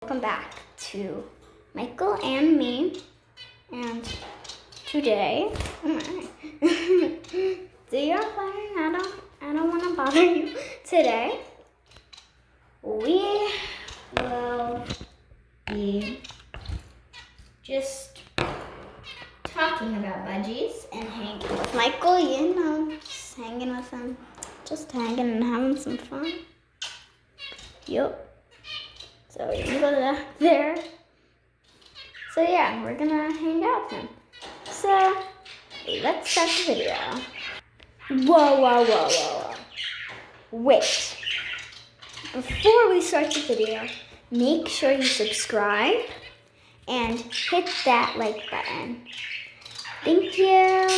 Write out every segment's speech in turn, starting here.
Welcome back to Michael and me, and today, do your thing. I don't want to bother you. Today, we will be just talking about budgies and hanging with Michael. You know, just hanging with him, just hanging and having some fun. Yup. So we're gonna go there. So yeah, we're gonna hang out with him. So let's start the video. Whoa. Wait. Before we start the video, make sure you subscribe and hit that like button. Thank you.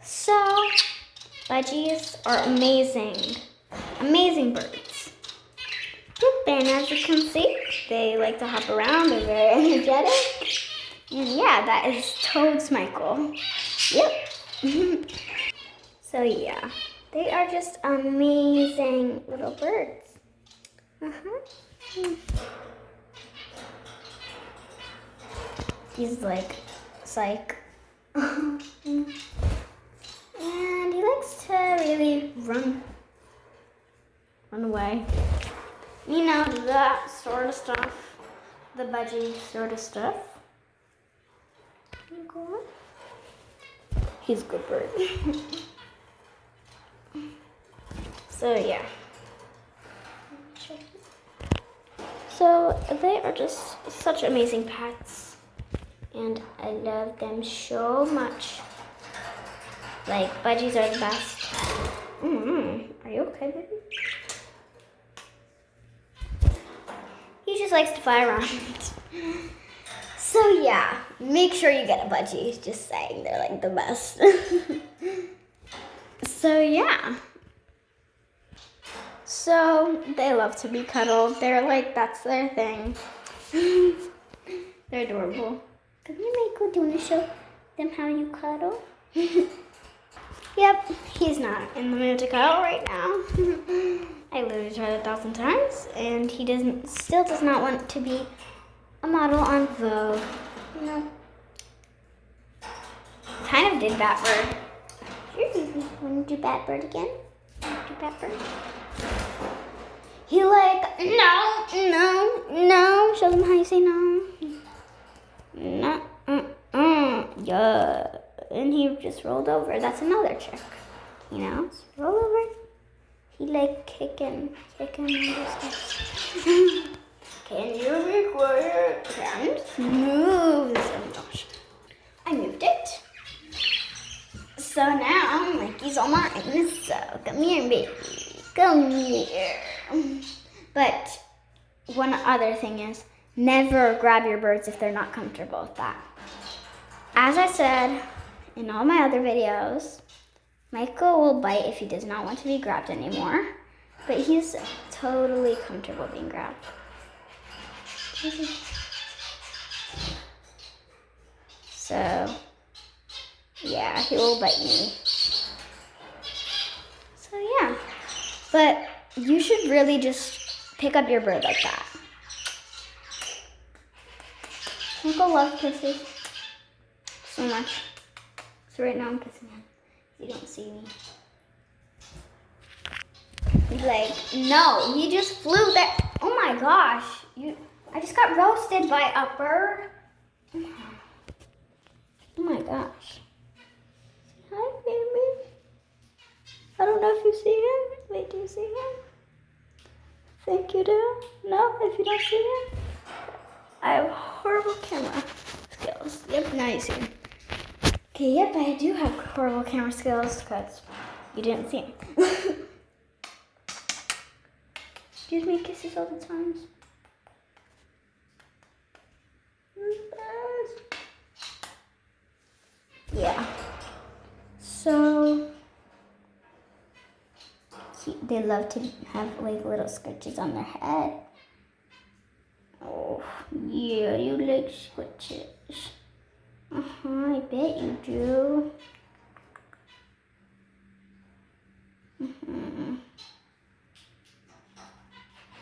So, budgies are amazing. Amazing birds. And as you can see, they like to hop around. They're very energetic. And yeah, that is Toad's Michael. Yep. So yeah, they are just amazing little birds. He's like psych. And he likes to really run away. You know, that sort of stuff. The budgie sort of stuff. He's a good bird. So, yeah. So, they are just such amazing pets. And I love them so much. Like, budgies are the best. Are you okay, baby? He just likes to fly around. So yeah, make sure you get a budgie. Just saying, they're like the best. So yeah. So they love to be cuddled. They're like, that's their thing. They're adorable. Come here, Michael. Do you want to show them how you cuddle? Yep, he's not in the mood to cuddle right now. I literally tried 1,000 times, and he still does not want to be a model on Vogue. You know, kind of did Batbird. Here, baby. Want to do Batbird again? Do Batbird? He like, no. Show them how you say no. No, yeah. And he just rolled over. That's another trick. You know, just roll over. He like kicking on this stuff. Can you be quiet? Okay, I'm just move this. Oh my gosh. I moved it. So now Mikey's all mine. So come here, baby. Come here. But one other thing is never grab your birds if they're not comfortable with that. As I said in all my other videos, Michael will bite if he does not want to be grabbed anymore, but he's totally comfortable being grabbed. So, yeah, he will bite me. So, yeah. But you should really just pick up your bird like that. Michael loves kisses so much. So right now I'm kissing him. You don't see me. He's like, no, he just flew there. Oh my gosh. I just got roasted by a bird. Oh my gosh. Hi, baby. I don't know if you see him. Wait, do you see him? Think you do? No, if you don't see him? I have horrible camera skills. Yep, now you see him. Okay, yep, I do have horrible camera skills because you didn't see him. Gives me kisses all the time. Yeah. So they love to have like little scratches on their head. Oh, yeah, you like scratches. I bet you do.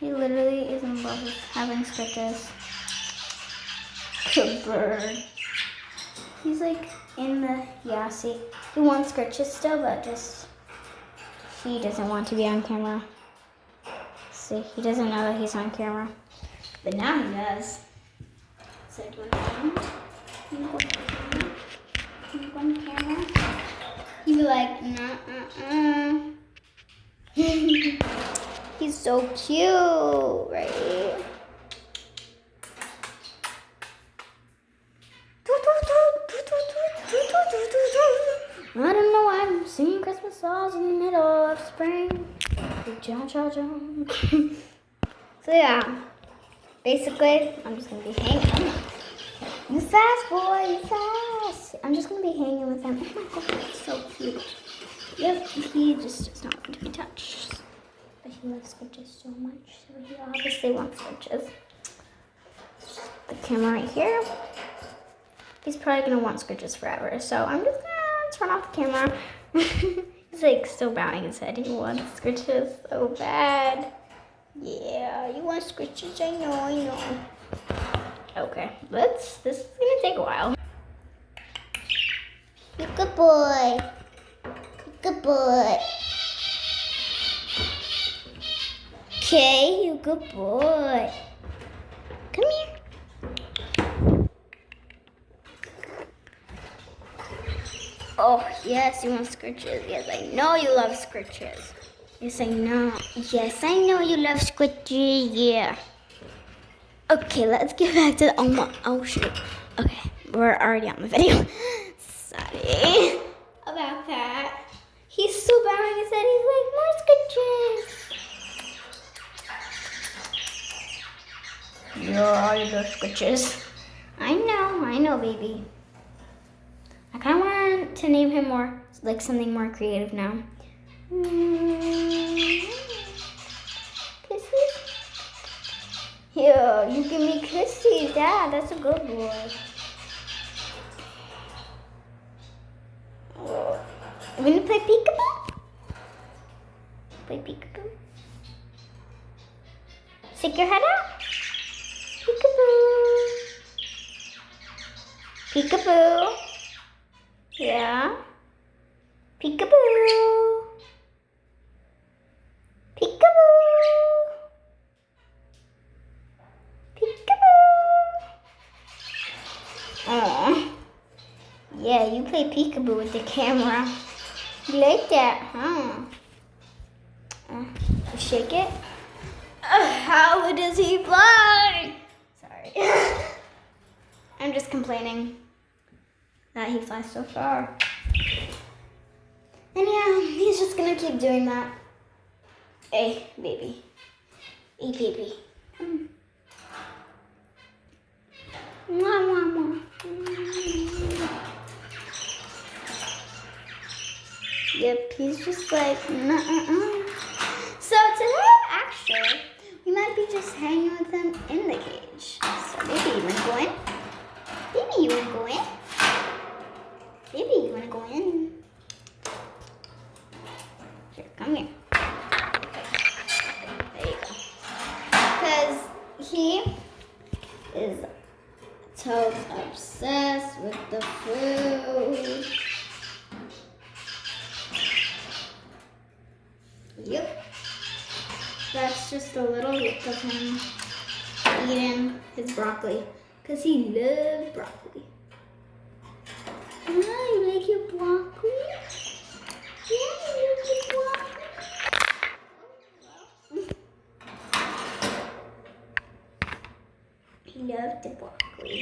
He literally is in loves having scratches. Good bird. He's like in the, yeah, see, he wants scratches still, but just, he doesn't want to be on camera. See, he doesn't know that he's on camera. But now he does. So do you want to go on camera? He'd be like, nah, He's so cute, right? I don't know why I'm singing Christmas songs in the middle of spring. So yeah, basically, I'm just gonna be hanging. You fast, boy, you fast. I'm just gonna be hanging with him. Oh my god, that's so cute. Yep, he just does not want to be touched. But he loves scratches so much, so he obviously wants scratches. The camera right here. He's probably gonna want scratches forever, so I'm just gonna turn off the camera. He's like still bowing his head. He wants scratches so bad. Yeah, you want scratches, I know. Okay, this is gonna take a while. You good boy. Good boy. Okay, you good boy. Come here. Oh, yes, you want scratches. Yes, I know you love scratches. Yes, I know. Yes, I know you love scratches. Yeah. Okay, let's get back to the oh shoot. Okay, we're already on the video. Sorry about that. He's still bowing his head. He's like, more scratches. Yeah, you love scratches. I know, baby. I kind of want to name him more, like something more creative now. Kisses? Yeah, you give me kisses, Dad. That's a good boy. Oh. You want to play peekaboo? Play peekaboo? Stick your head out. Peekaboo. Peekaboo. Yeah. Peekaboo. Peekaboo. Peekaboo. Aw. Yeah, you play peekaboo with the camera. You like that, huh? You shake it. How does he fly? Sorry. I'm just complaining that he flies so far. And yeah, he's just gonna keep doing that. Hey, baby. Hey, baby. Come. Mwah, mwah, mwah. Yep, he's just like, nuh-uh-uh. So today, actually, we might be just hanging with him in the cage. So maybe you wanna go in? Maybe you wanna go in? Maybe you wanna go in? Here, come here. There you go. Because he is so obsessed with the food. Yep. That's just a little look of him eating his broccoli. Because he loves broccoli. Ah, you like your broccoli? Yeah, you like your broccoli? He loves the broccoli.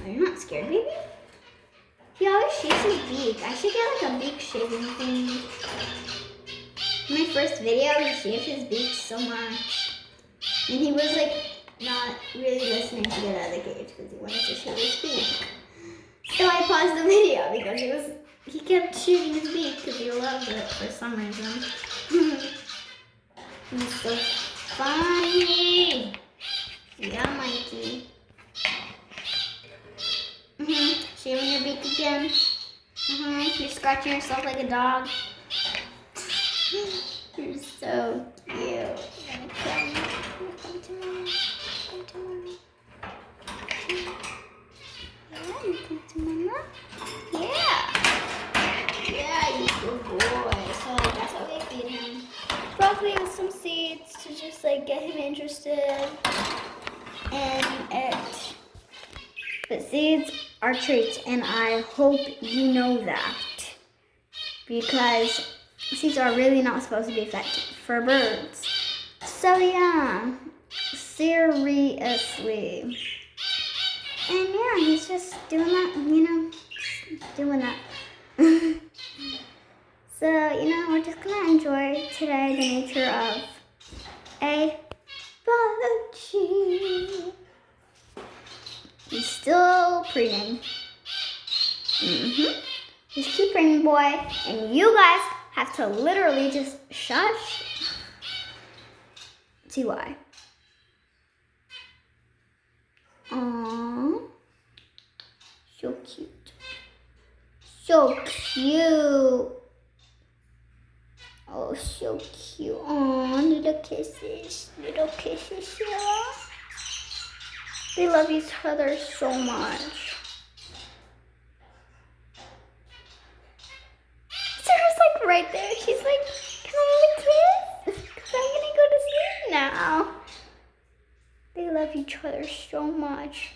Are you not scared, baby? He always shaves his beak. I should get like a beak shaving thing. In my first video, he shaved his beak so much. And he was like not really listening to get out of the cage because he wanted to shave his beak. So I paused the video because he kept shaving his beak because he loved it for some reason. He's so funny. Yeah, Mikey. Shaving your beak again. You're scratching yourself like a dog. You're so cute. to mama. Come to mama. Yeah, you come to mama. Yeah, you good boy. So that's how we feed him. Broccoli with some seeds to just like get him interested in it. But seeds are treats, and I hope you know that. Because seeds are really not supposed to be effective for birds. So yeah, seriously. And yeah, he's just doing that, doing that. So, we're just gonna enjoy today the nature of a budgie. He's still preening. Just keep preening, boy. And you guys have to literally just shush. See why? Aww. So cute. So cute. Oh, so cute. Aww, little kisses. Little kisses, yeah. They love each other so much. Sarah's like right there. She's like, can I have a kiss? Because I'm going to go to sleep now. They love each other so much.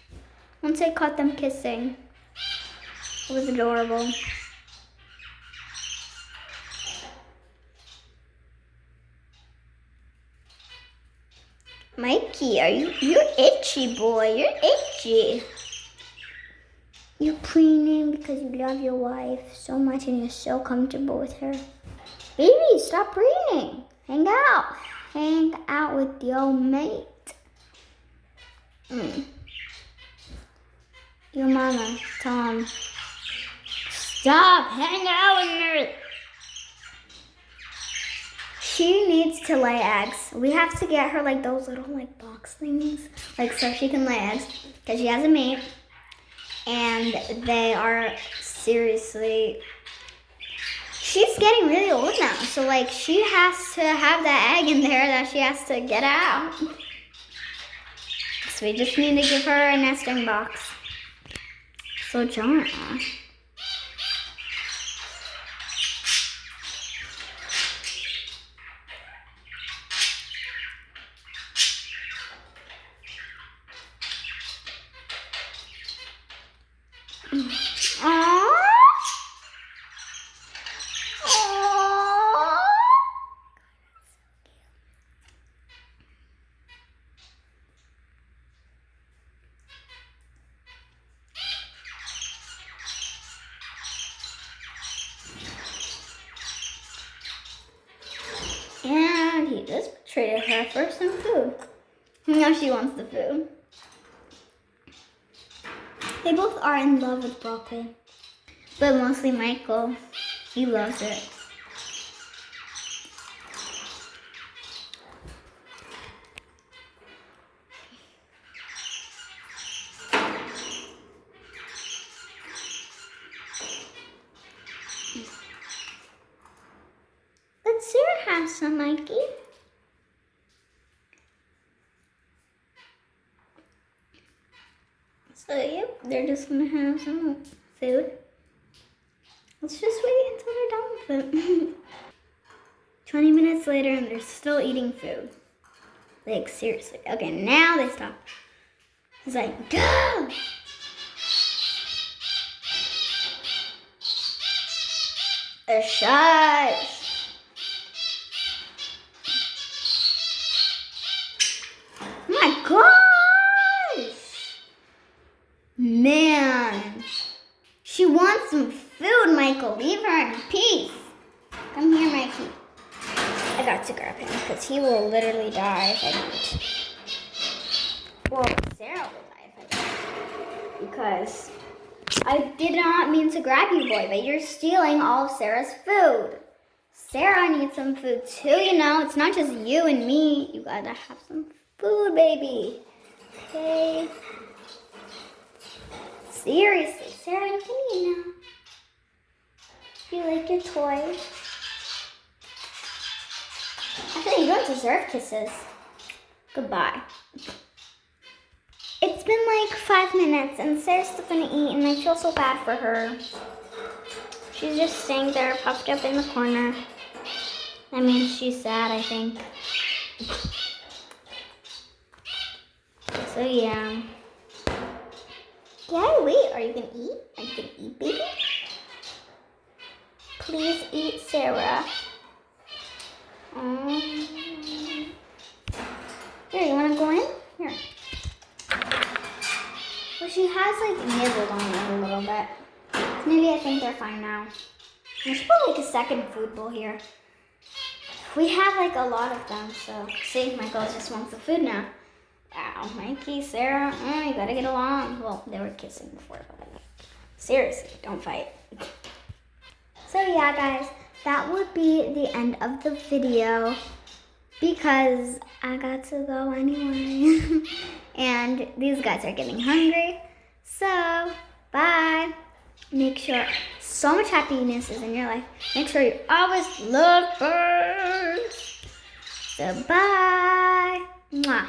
Once I caught them kissing, it was adorable. Mikey, you're itchy, boy. You're itchy. You're preening because you love your wife so much and you're so comfortable with her. Baby, stop preening. Hang out. Hang out with your mate. Your mama, Tom. Stop. Hang out with her. She needs to lay eggs. We have to get her like those little like box things, like so she can lay eggs because she has a mate, and they are seriously. She's getting really old now, so like she has to have that egg in there that she has to get out. So we just need to give her a nesting box. So John. And he just traded her for some food. Now she wants the food. They both are in love with broccoli. But mostly Michael. He loves it. Let Sarah have some, Mikey. So, yep, they're just gonna have some food. Let's just wait until they're done with it. 20 minutes later and they're still eating food. Like, seriously. Okay, now they stop. He's like, go! Shush! Oh my gosh! Man! She wants some food, Michael. Leave her in peace. Come here, Mikey. I got to grab him because he will literally die if I don't. Well, Sarah will die if I don't. Because I did not mean to grab you, boy, but you're stealing all of Sarah's food. Sarah needs some food too, It's not just you and me. You gotta have some food, baby. Okay? Seriously, Sarah, you can eat now. You like your toy? Actually, you don't deserve kisses. Goodbye. It's been like 5 minutes and Sarah's still gonna eat and I feel so bad for her. She's just staying there, puffed up in the corner. That means she's sad, I think. So yeah. Yeah, wait, are you gonna eat? Are you gonna eat, baby? Please eat, Sarah. Here, you wanna go in? Here. Well, she has like nibbled on it a little bit. So maybe I think they're fine now. I should put like a second food bowl here. We have like a lot of them, so see, Michael just wants the food now. Wow, Mikey, Sarah, you gotta get along. Well, they were kissing before, but seriously, don't fight. So yeah, guys, that would be the end of the video because I got to go anyway. And these guys are getting hungry. So, bye. Make sure so much happiness is in your life. Make sure you always love birds. So, bye. Mwah.